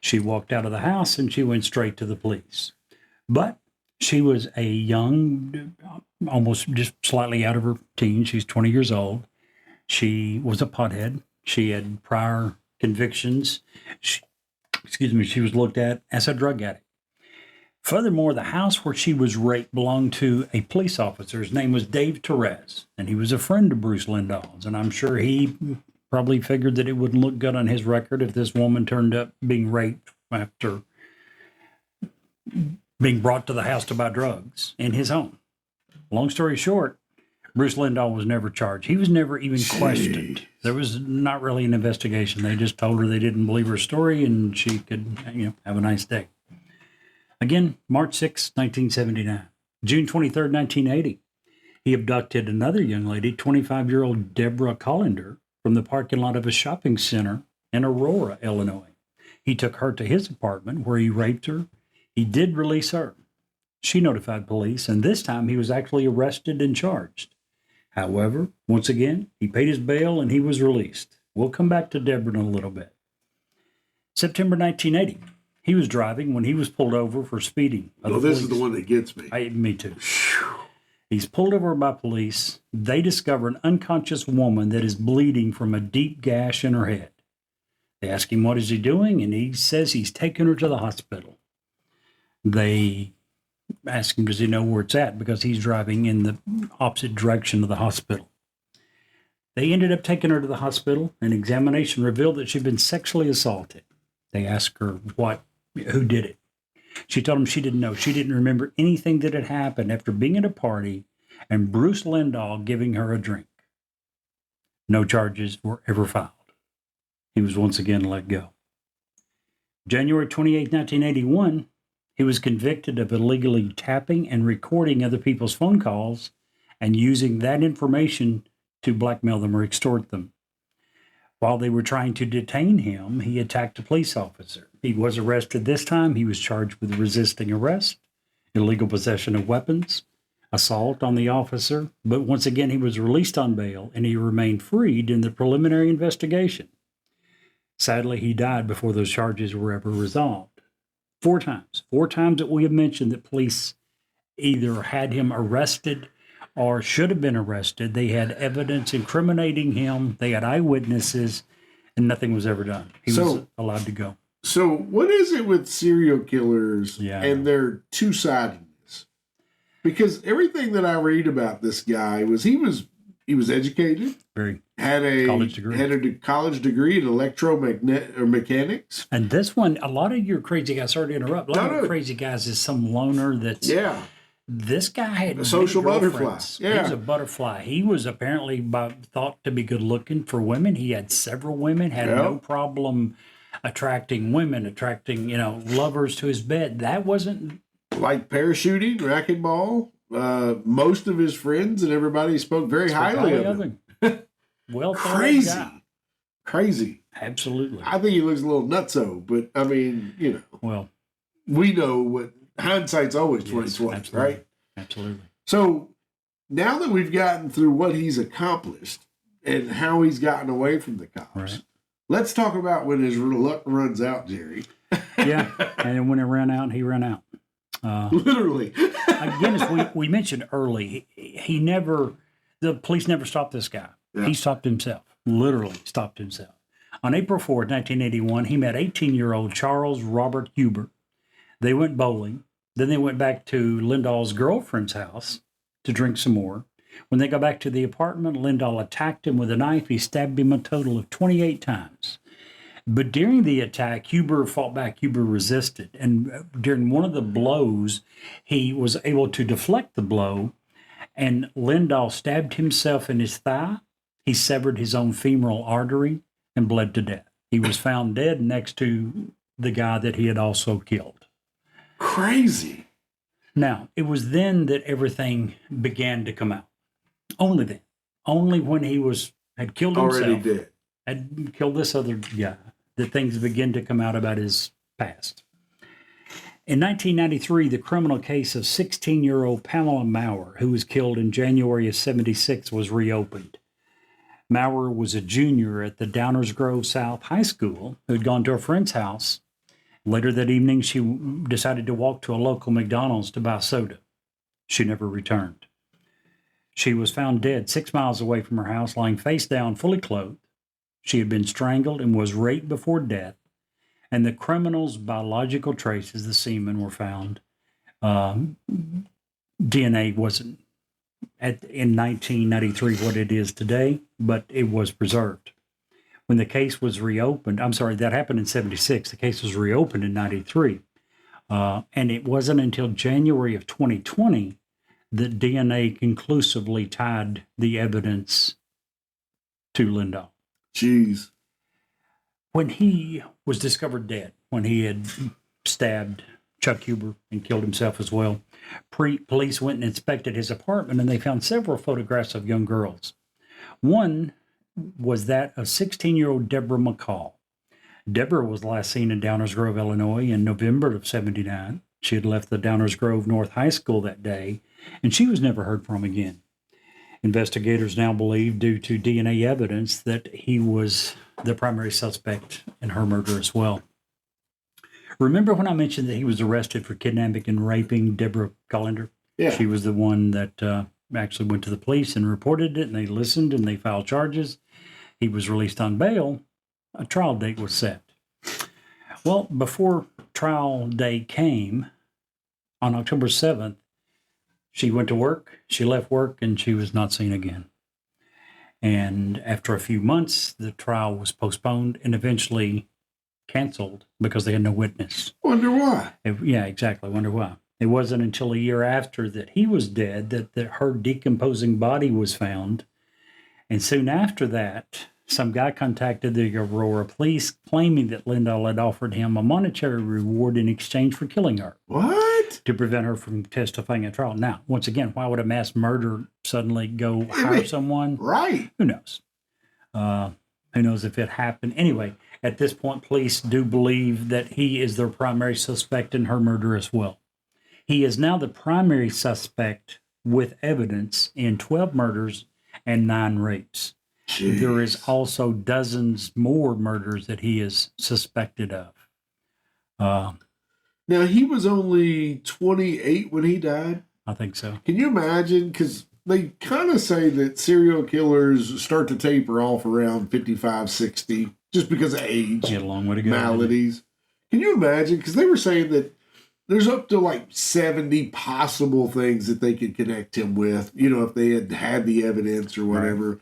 She walked out of the house, and she went straight to the police. But she was a young, almost just slightly out of her teens. She's 20 years old. She was a pothead. She had prior convictions. She was looked at as a drug addict. Furthermore, the house where she was raped belonged to a police officer. His name was Dave Torres, and he was a friend of Bruce Lindahl's. And I'm sure he probably figured that it wouldn't look good on his record if this woman turned up being raped after being brought to the house to buy drugs in his home. Long story short, Bruce Lindahl was never charged. He was never even questioned. There was not really an investigation. They just told her they didn't believe her story and she could, have a nice day. Again, March 6, 1979. June 23rd, 1980. He abducted another young lady, 25-year-old Deborah Collender, from the parking lot of a shopping center in Aurora, Illinois. He took her to his apartment where he raped her. He did release her. She notified police, and this time he was actually arrested and charged. However, once again, he paid his bail and he was released. We'll come back to Deborah in a little bit. September 1980. He was driving when he was pulled over for speeding. This is the one that gets me. Me too. He's pulled over by police. They discover an unconscious woman that is bleeding from a deep gash in her head. They ask him what is he doing, and he says he's taking her to the hospital. They ask him, does he know where it's at? Because he's driving in the opposite direction of the hospital. They ended up taking her to the hospital. An examination revealed that she'd been sexually assaulted. They asked her who did it. She told them she didn't know. She didn't remember anything that had happened after being at a party and Bruce Lindahl giving her a drink. No charges were ever filed. He was once again let go. January 28, 1981, he was convicted of illegally tapping and recording other people's phone calls and using that information to blackmail them or extort them. While they were trying to detain him, he attacked a police officer. He was arrested this time. He was charged with resisting arrest, illegal possession of weapons, assault on the officer. But once again, he was released on bail and he remained freed in the preliminary investigation. Sadly, he died before those charges were ever resolved. 4 times that we have mentioned that police either had him arrested or should have been arrested. They had evidence incriminating him. They had eyewitnesses, and nothing was ever done. He was allowed to go. So what is it with serial killers and their two-sidedness? Because everything that I read about this guy was he was educated, had a college degree in electromechanics. And this one, a lot of your crazy guys, sorry to interrupt, a lot of crazy guys is some loner that's This guy had a social butterfly. He was a butterfly. He was apparently thought to be good looking for women. He had several women, had no problem attracting women, lovers to his bed. That wasn't like parachuting, racquetball. Most of his friends and everybody spoke very highly of him. Well, crazy. Absolutely. I think he looks a little nutso, but I mean, well, we know what hindsight's always 20/20, right? Absolutely. So now that we've gotten through what he's accomplished and how he's gotten away from the cops, let's talk about when his luck runs out, Jerry. Yeah, and when it ran out, he ran out. Literally. Again, as we mentioned early, the police never stopped this guy. Yeah. He stopped himself, literally stopped himself. On April 4th, 1981, he met 18-year-old Charles Robert Huber. They went bowling. Then they went back to Lindahl's girlfriend's house to drink some more. When they got back to the apartment, Lindahl attacked him with a knife. He stabbed him a total of 28 times. But during the attack, Huber fought back. Huber resisted. And during one of the blows, he was able to deflect the blow, and Lindahl stabbed himself in his thigh. He severed his own femoral artery and bled to death. He was found dead next to the guy that he had also killed. Crazy. Now, it was then that everything began to come out. Only then. Only when he had killed himself. Already dead. Had killed this other guy, that things began to come out about his past. In 1993, the criminal case of 16-year-old Pamela Maurer, who was killed in January of 76, was reopened. Maurer was a junior at the Downers Grove South High School who had gone to a friend's house. Later that evening, she decided to walk to a local McDonald's to buy soda. She never returned. She was found dead 6 miles away from her house, lying face down, fully clothed. She had been strangled and was raped before death, and the criminal's biological traces, the semen, were found. DNA wasn't in 1993 what it is today, but it was preserved. When the case was reopened, that happened in 76. The case was reopened in 93. And it wasn't until January of 2020 that DNA conclusively tied the evidence to Lindahl. Jeez. When he was discovered dead, when he had stabbed Chuck Huber and killed himself as well, police went and inspected his apartment, and they found several photographs of young girls. One was that of 16-year-old Deborah McCall. Deborah was last seen in Downers Grove, Illinois in November of 79. She had left the Downers Grove North High School that day, and she was never heard from again. Investigators now believe, due to DNA evidence, that he was the primary suspect in her murder as well. Remember when I mentioned that he was arrested for kidnapping and raping Deborah Collender? Yeah. She was the one that actually went to the police and reported it, and they listened and they filed charges. He was released on bail. A trial date was set. Well, before trial day came, on October 7th, she went to work, she left work, and she was not seen again. And after a few months, the trial was postponed and eventually canceled because they had no witness. Wonder why? Yeah, exactly. Wonder why. It wasn't until a year after that he was dead that her decomposing body was found. And soon after that, some guy contacted the Aurora police claiming that Lindahl had offered him a monetary reward in exchange for killing her. What? To prevent her from testifying at trial. Now, once again, why would a mass murder suddenly go hire someone? Right. Who knows? Who knows if it happened? Anyway, at this point, police do believe that he is their primary suspect in her murder as well. He is now the primary suspect with evidence in 12 murders and 9 rapes. Jeez. There is also dozens more murders that he is suspected of. Now, he was only 28 when he died. I think so. Can you imagine? Because they kind of say that serial killers start to taper off around 55, 60, just because of age, Get a long way to go. maladies. Can you imagine? Because they were saying that there's up to like 70 possible things that they could connect him with, if they had the evidence or whatever. Right.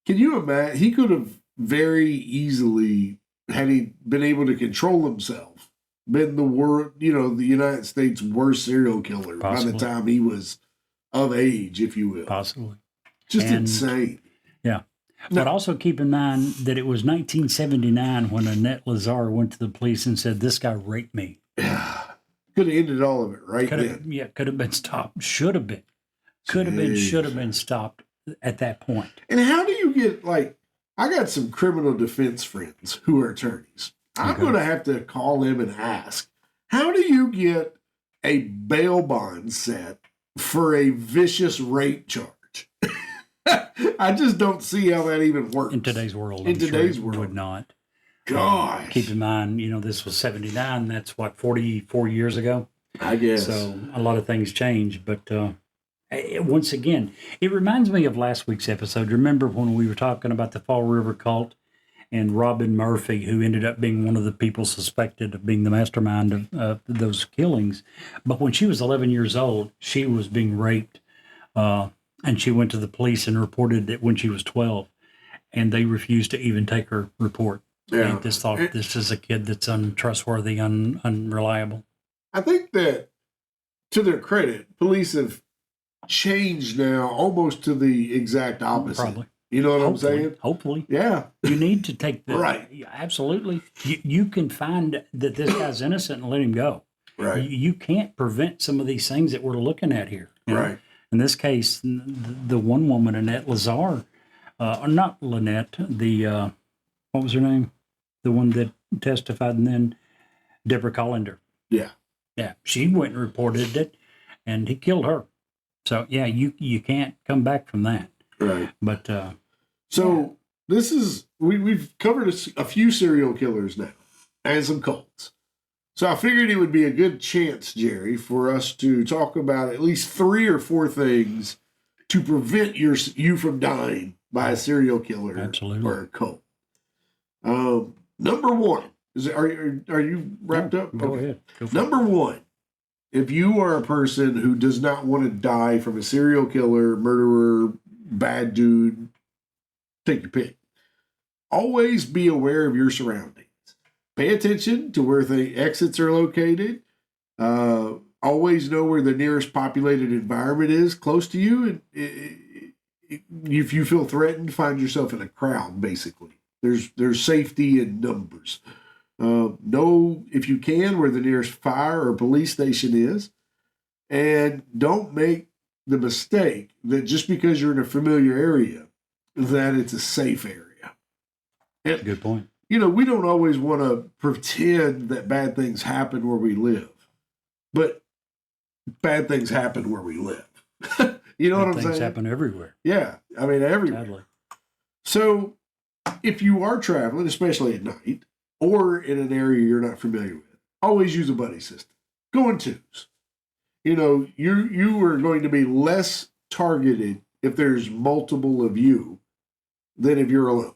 Can you imagine? He could have very easily, had he been able to control himself, been the United States' worst serial killer Possibly. By the time he was of age, if you will. Possibly. Just insane. Yeah. But also keep in mind that it was 1979 when Annette Lazar went to the police and said, "This guy raped me." Could have ended all of it then. Yeah, could have been stopped. Should have been. Should have been stopped at that point. And how do you get, I got some criminal defense friends who are attorneys. I'm going to have to call them and ask, how do you get a bail bond set for a vicious rape charge? I just don't see how that even works. In today's world. In today's world. Would not. Gosh. Keep in mind, this was 79. That's 44 years ago? I guess. So a lot of things change. But once again, it reminds me of last week's episode. Remember when we were talking about the Fall River cult and Robin Murphy, who ended up being one of the people suspected of being the mastermind of those killings. But when she was 11 years old, she was being raped. And she went to the police and reported it when she was 12. And they refused to even take her report. Yeah. They just thought this is a kid that's untrustworthy, unreliable. I think that, to their credit, police have changed now almost to the exact opposite. Probably. You know what I'm saying? Hopefully. Yeah. You need to take the... Right. Absolutely. You can find that this guy's innocent and let him go. Right. You can't prevent some of these things that we're looking at here. Right. In this case, the one woman, Annette Lazar, not Lynette, what was her name? The one that testified, and then Deborah Collender. Yeah. Yeah. She went and reported it, and he killed her. So, yeah, you can't come back from that. Right. But, this is, we've covered a few serial killers now, and some cults. So I figured it would be a good chance, Jerry, for us to talk about at least 3 or 4 things to prevent you from dying by a serial killer Absolutely. Or a cult. Number 1, are you wrapped up? Go ahead. Number 1, if you are a person who does not want to die from a serial killer, murderer, bad dude, take your pick. Always be aware of your surroundings. Pay attention to where the exits are located. Always know where the nearest populated environment is close to you. And if you feel threatened, find yourself in a crowd, basically. There's safety in numbers. Know, if you can, where the nearest fire or police station is. And don't make the mistake that just because you're in a familiar area, that it's a safe area. And, good point. We don't always want to pretend that bad things happen where we live, but bad things happen where we live. You know what I'm saying? Things happen everywhere. Yeah. I mean, everywhere. Sadly. So if you are traveling, especially at night, or in an area you're not familiar with, always use a buddy system. Go in twos. You are going to be less targeted if there's multiple of you than if you're alone.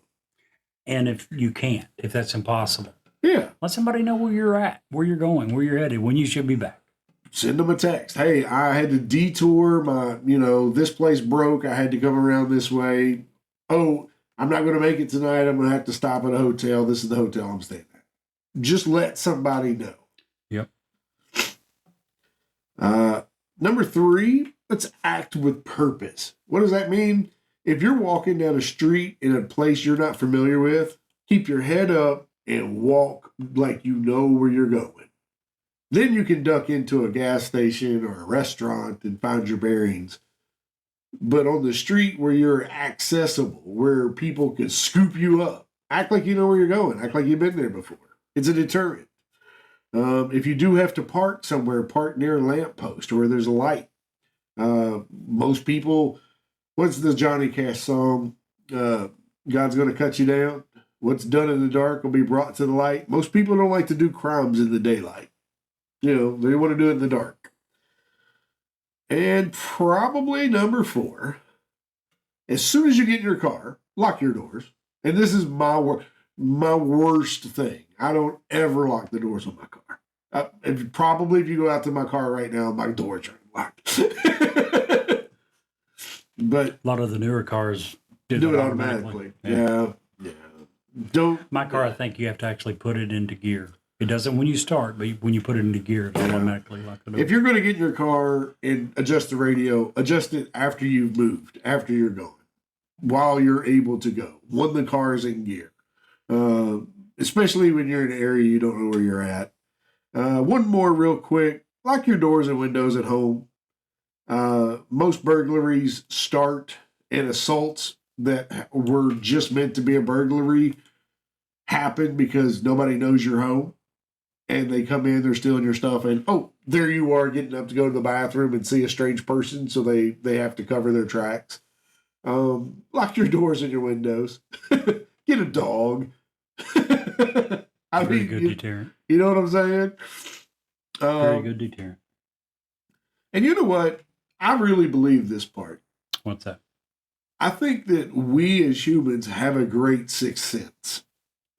And if you can't, if that's impossible. Yeah. Let somebody know where you're at, where you're going, where you're headed, when you should be back. Send them a text. Hey, I had to detour. This place broke. I had to come around this way. Oh, I'm not going to make it tonight. I'm going to have to stop at a hotel. This is the hotel I'm staying at. Just let somebody know. Yep. Number 3, let's act with purpose. What does that mean? If you're walking down a street in a place you're not familiar with, keep your head up and walk like you know where you're going. Then you can duck into a gas station or a restaurant and find your bearings. But on the street where you're accessible, where people can scoop you up, act like you know where you're going, act like you've been there before. It's a deterrent. If you do have to park somewhere, park near a lamppost or where there's a light. Most people, what's the Johnny Cash song? God's going to cut you down. What's done in the dark will be brought to the light. Most people don't like to do crimes in the daylight. You know, they want to do it in the dark. And probably number 4, as soon as you get in your car, lock your doors. And this is my worst thing. I don't ever lock the doors on my car. If you go out to my car right now, my doors are locked. But a lot of the newer cars do it automatically. Yeah. Don't. My car, I think you have to actually put it into gear. It doesn't when you start, but when you put it into gear, it automatically locks the door. If you're going to get in your car and adjust the radio, adjust it after you've moved, after you're gone, while you're able to go, when the car is in gear. Especially when you're in an area you don't know where you're at. One more real quick. Lock your doors and windows at home. Most burglaries start and assaults that were just meant to be a burglary happen because nobody knows you're home. And they come in, they're stealing your stuff, and oh, there you are getting up to go to the bathroom and see a strange person, so they have to cover their tracks. Lock your doors and your windows. Get a dog. Very good deterrent. You know what I'm saying? Very good deterrent. And you know what? I really believe this part. What's that? I think that we as humans have a great sixth sense.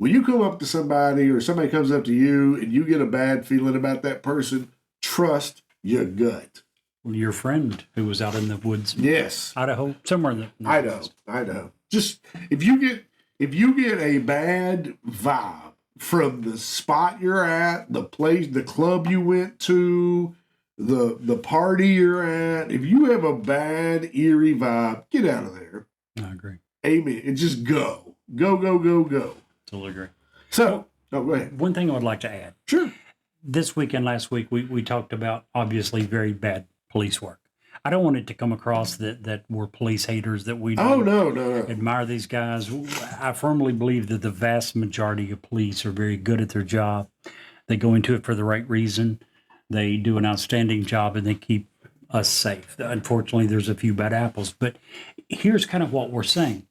When you come up to somebody or somebody comes up to you and you get a bad feeling about that person, trust your gut. Your friend who was out in the woods. Yes. Idaho, somewhere in the Idaho. Just if you get a bad vibe from the spot you're at, the place, the club you went to, the party you're at, if you have a bad, eerie vibe, get out of there. I agree. Amen. And just go. Go. Totally agree. So, go ahead. One thing I would like to add. Sure. This week and last week, we talked about obviously very bad police work. I don't want it to come across that we're police haters, that we don't no. admire these guys. I firmly believe that the vast majority of police are very good at their job. They go into it for the right reason. They do an outstanding job, and they keep us safe. Unfortunately, there's a few bad apples. But here's kind of what we're saying.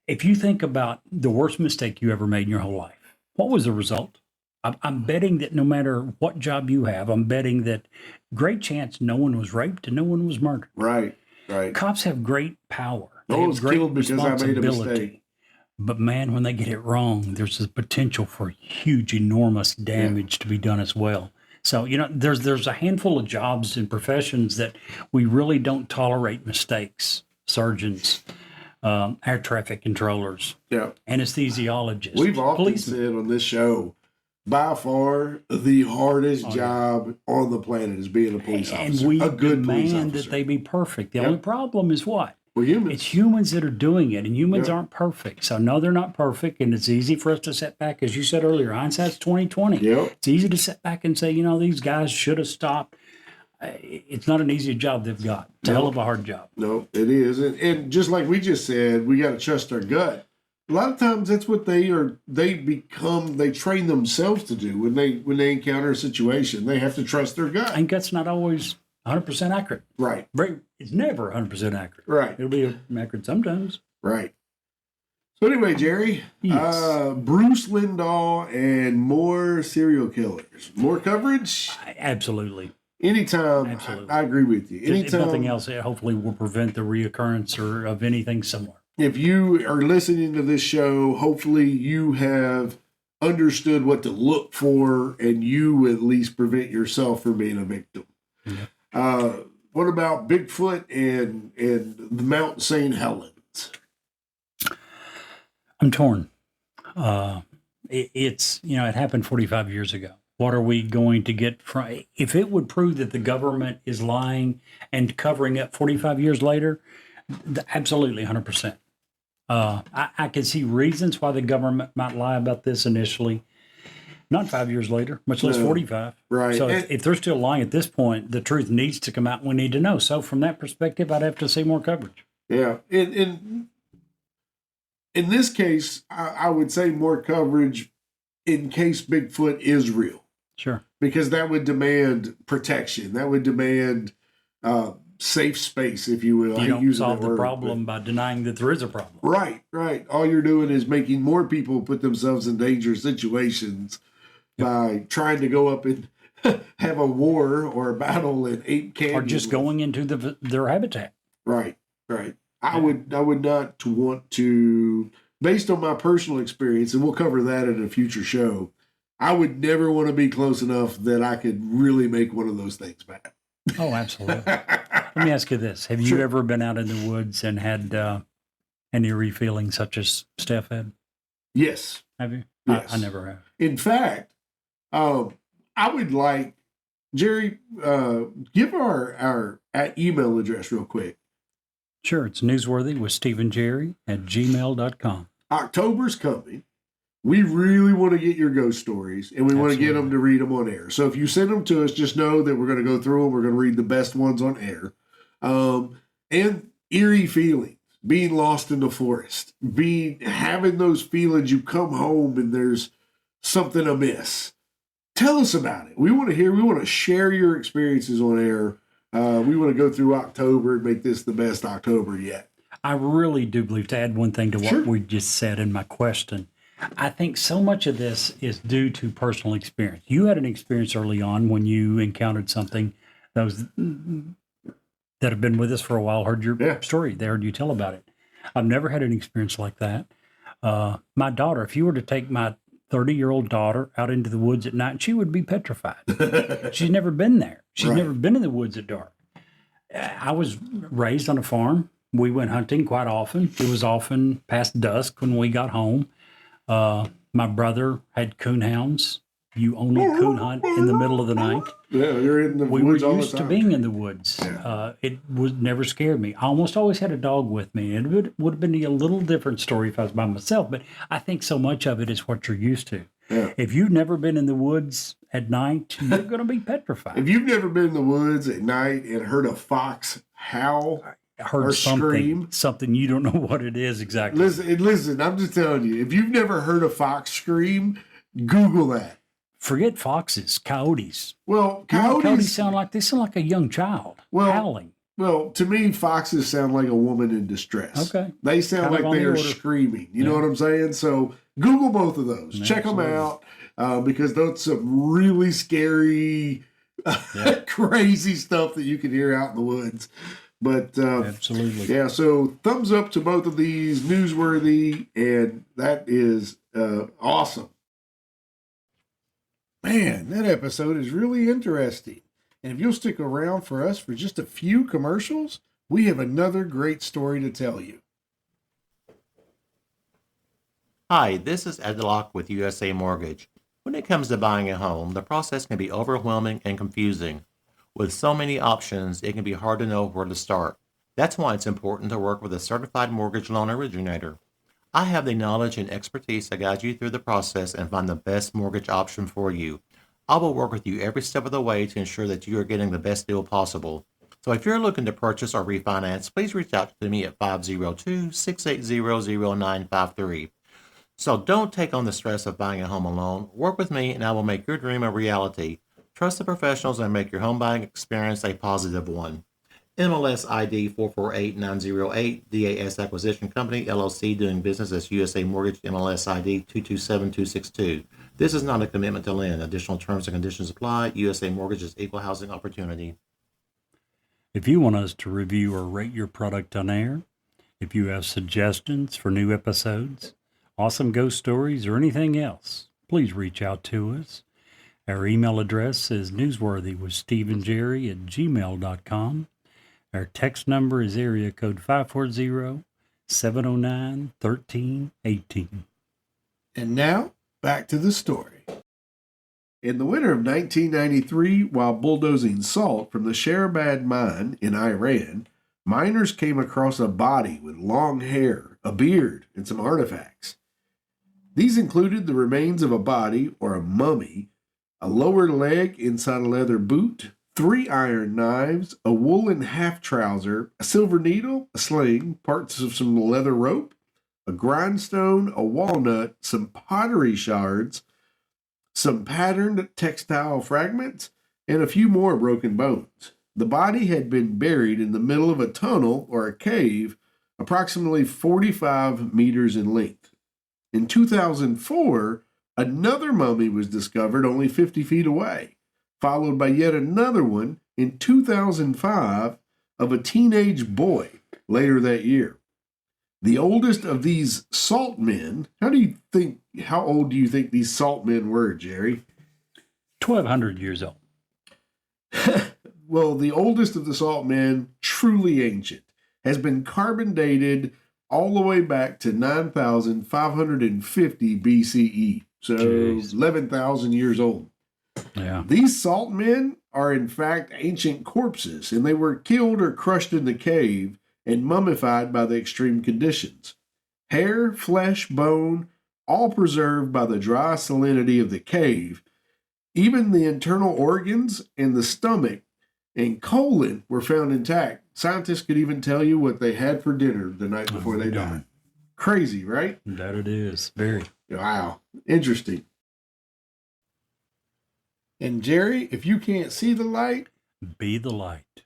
If you think about the worst mistake you ever made in your whole life, what was the result? I'm betting that no matter what job you have, I'm betting that great chance no one was raped and no one was murdered. Right. Cops have great power. I was killed because I made a mistake. But man, when they get it wrong, there's a potential for huge, enormous damage to be done as well. So, there's a handful of jobs and professions that we really don't tolerate mistakes. Surgeons, air traffic controllers, anesthesiologists. We've often policemen. said on this show, by far the hardest job on the planet is being a police officer. And we a good demand that they be perfect. The only problem is what? We're humans. It's humans that are doing it, and humans aren't perfect. So no, they're not perfect, and it's easy for us to sit back, as you said earlier. Hindsight's 20/20. Yep. It's easy to sit back and say, these guys should have stopped. It's not an easy job they've got. It's a hell of a hard job. No, it is, and just like we just said, we got to trust our gut. A lot of times, that's what they train themselves to do when they encounter a situation. They have to trust their gut. And gut's not always 100% accurate. Right. It's never 100% accurate. Right. It'll be accurate sometimes. Right. So anyway, Jerry, yes. Bruce Lindahl and more serial killers. More coverage? Absolutely. Anytime. Absolutely. I agree with you. Anytime. If nothing else, it hopefully will prevent the reoccurrence of anything similar. If you are listening to this show, hopefully you have understood what to look for, and you at least prevent yourself from being a victim. Yeah. What about Bigfoot and the Mount St. Helens? I'm torn. It happened 45 years ago. What are we going to get from? If it would prove that the government is lying and covering up 45 years later, absolutely 100%. I can see reasons why the government might lie about this initially. Not 5 years later, much less 45. Right. So if they're still lying at this point, the truth needs to come out. We need to know. So from that perspective, I'd have to see more coverage. Yeah. In this case, I would say more coverage in case Bigfoot is real. Sure. Because that would demand protection. That would demand safe space, if you will. You don't solve the problem by denying that there is a problem. Right, right. All you're doing is making more people put themselves in dangerous situations by trying to go up and have a war or a battle in Ape Canyon. Or just going into their habitat. Right, right. I would not want to, based on my personal experience, and we'll cover that in a future show, I would never want to be close enough that I could really make one of those things bad. Oh, absolutely. Let me ask you this. Have you ever been out in the woods and had an eerie feeling such as Steph had? Yes. Have you? Yes. I never have. In fact, I would like, Jerry, give our email address real quick. Sure. It's newsworthy with StephenJerry@gmail.com. October's coming. We really want to get your ghost stories, and we want to get them to read them on air. So if you send them to us, just know that we're going to go through them. We're going to read the best ones on air. And eerie feelings, being lost in the forest, having those feelings you come home and there's something amiss. Tell us about it. We want to hear, we want to share your experiences on air. We want to go through October and make this the best October yet. I really do believe, to add one thing to what we just said in my question, I think so much of this is due to personal experience. You had an experience early on when you encountered something. Those that have been with us for a while heard your story. They heard you tell about it. I've never had an experience like that. My daughter, if you were to take my 30-year-old daughter out into the woods at night, she would be petrified. She's never been there. She's never been in the woods at dark. I was raised on a farm. We went hunting quite often. It was often past dusk when we got home. My brother had coon hounds. You only coon hunt in the middle of the night. Yeah, you're in the woods all the time. We were used to being in the woods. Yeah. It would never scared me. I almost always had a dog with me. It would have been a little different story if I was by myself, but I think so much of it is what you're used to. Yeah. If you've never been in the woods at night, you're going to be petrified. If you've never been in the woods at night and heard a fox howl, heard something you don't know what it is exactly. Listen, I'm just telling you, if you've never heard a fox scream, Google that. Forget foxes, coyotes. Well, coyotes sound like a young child howling. Well, to me, foxes sound like a woman in distress. Okay. They sound like they are screaming. You know what I'm saying? So Google both of those. Check them out because that's some really scary, crazy stuff that you can hear out in the woods. But absolutely. Yeah, so thumbs up to both of these, newsworthy, and that is awesome. Man, that episode is really interesting. And if you'll stick around for us for just a few commercials, we have another great story to tell you. Hi, this is Ed Locke with USA Mortgage. When it comes to buying a home, the process can be overwhelming and confusing. With so many options, it can be hard to know where to start. That's why it's important to work with a certified mortgage loan originator. I have the knowledge and expertise to guide you through the process and find the best mortgage option for you. I will work with you every step of the way to ensure that you are getting the best deal possible. So if you're looking to purchase or refinance, please reach out to me at 502-680-0953. So don't take on the stress of buying a home alone. Work with me and I will make your dream a reality. Trust the professionals and make your home buying experience a positive one. MLS ID 448908, DAS Acquisition Company, LLC, doing business as USA Mortgage, MLS ID 227262. This is not a commitment to lend. Additional terms and conditions apply. USA Mortgage is equal housing opportunity. If you want us to review or rate your product on air, if you have suggestions for new episodes, awesome ghost stories, or anything else, please reach out to us. Our email address is newsworthy@gmail.com. Our text number is area code 540-709-1318. And now, back to the story. In the winter of 1993, while bulldozing salt from the Sharabad mine in Iran, miners came across a body with long hair, a beard, and some artifacts. These included the remains of a body, or a mummy, a lower leg inside a leather boot, 3 iron knives, a woolen half trouser, a silver needle, a sling, parts of some leather rope, a grindstone, a walnut, some pottery shards, some patterned textile fragments, and a few more broken bones. The body had been buried in the middle of a tunnel or a cave, approximately 45 meters in length. In 2004, another mummy was discovered only 50 feet away, followed by yet another one in 2005 of a teenage boy later that year. The oldest of these salt men, how old do you think these salt men were, Jerry? 1,200 years old. Well, the oldest of the salt men, truly ancient, has been carbon dated all the way back to 9,550 BCE. So Jeez. 11,000 years old. Yeah. These salt men are in fact ancient corpses, and they were killed or crushed in the cave and mummified by the extreme conditions. Hair, flesh, bone, all preserved by the dry salinity of the cave. Even the internal organs and the stomach and colon were found intact. Scientists could even tell you what they had for dinner the night before they died. Crazy, right? That it is. Very. Wow. Interesting. And Jerry, if you can't see the light, Be the light.